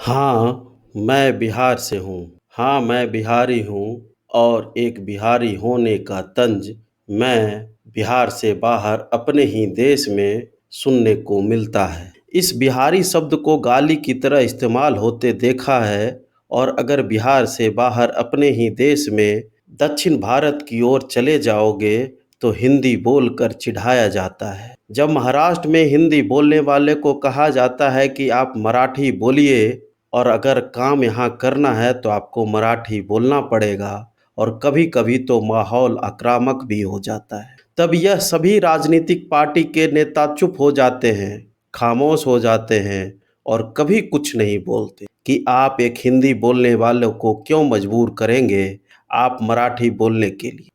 हाँ, मैं बिहार से हूँ। हाँ, मैं बिहारी हूँ और एक बिहारी होने का तंज मैं बिहार से बाहर अपने ही देश में सुनने को मिलता है। इस बिहारी शब्द को गाली की तरह इस्तेमाल होते देखा है और अगर बिहार से बाहर अपने ही देश में दक्षिण भारत की ओर चले जाओगे तो हिंदी बोलकर चिढ़ाया जाता है। जब महाराष्ट्र में हिंदी बोलने वाले को कहा जाता है कि आप मराठी बोलिए और अगर काम यहाँ करना है तो आपको मराठी बोलना पड़ेगा और कभी-कभी तो माहौल आक्रामक भी हो जाता है। तब यह सभी राजनीतिक पार्टी के नेता चुप हो जाते हैं, खामोश हो जाते हैं और कभी कुछ नहीं बोलते कि आप एक हिंदी बोलने वालों को क्यों मजबूर करेंगे, आप मराठी बोलने के लिए।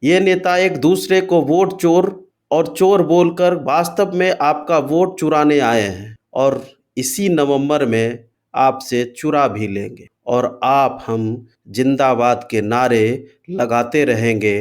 ये नेता एक दूसरे को वोट चोर और चोर बोलकर वास्तव में आपका वोट चुराने आए हैं और इसी नवंबर में आपसे चुरा भी लेंगे और आप हम जिंदाबाद के नारे लगाते रहेंगे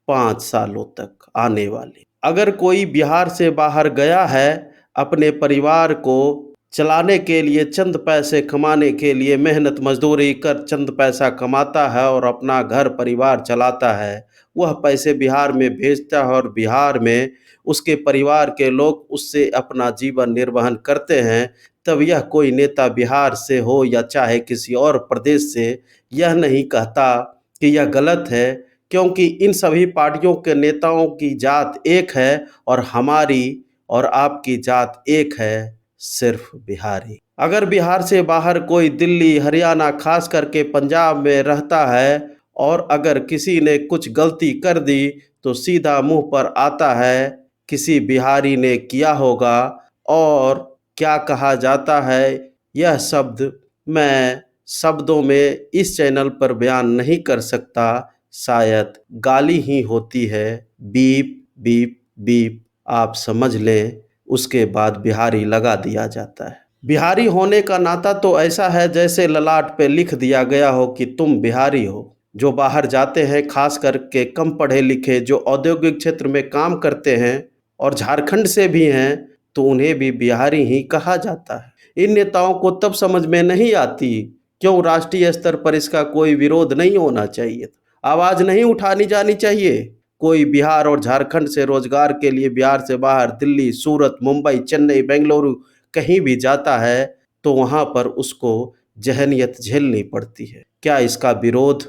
5 सालों तक आने वाले। अगर कोई बिहार से बाहर गया है अपने परिवार को चलाने के लिए, चंद पैसे कमाने के लिए मेहनत मजदूरी कर चंद पैसा कमाता है और अपना घर परिवार चलाता है, वह पैसे बिहार में भेजता है और बिहार में उसके परिवार के लोग उससे अपना जीवन निर्वहन करते हैं, तब यह कोई नेता बिहार से हो या चाहे किसी और प्रदेश से, यह नहीं कहता कि यह गलत है, क्योंकि इन सभी पार्टियों के नेताओं की जात एक है और हमारी और आपकी जात एक है, सिर्फ बिहारी। अगर बिहार से बाहर कोई दिल्ली, हरियाणा, खास करके पंजाब में रहता है और अगर किसी ने कुछ गलती कर दी तो सीधा मुंह पर आता है किसी बिहारी ने किया होगा और क्या कहा जाता है, यह शब्द मैं शब्दों में इस चैनल पर बयान नहीं कर सकता, शायद गाली ही होती है। बीप बीप बीप आप समझ लें, उसके बाद बिहारी लगा दिया जाता है। बिहारी होने का नाता तो ऐसा है जैसे ललाट पे लिख दिया गया हो कि तुम बिहारी हो। जो बाहर जाते हैं, खास करके कम पढ़े लिखे जो औद्योगिक क्षेत्र में काम करते हैं और झारखंड से भी हैं, तो उन्हें भी बिहारी ही कहा जाता है। इन नेताओं को तब समझ में नहीं आती क्यों राष्ट्रीय स्तर पर इसका कोई विरोध नहीं होना चाहिए, आवाज नहीं उठानी जानी चाहिए। कोई बिहार और झारखंड से रोजगार के लिए बिहार से बाहर दिल्ली, सूरत, मुंबई, चेन्नई, बेंगलुरु कहीं भी जाता है तो वहां पर उसको जहनियत झेलनी पड़ती है। क्या इसका विरोध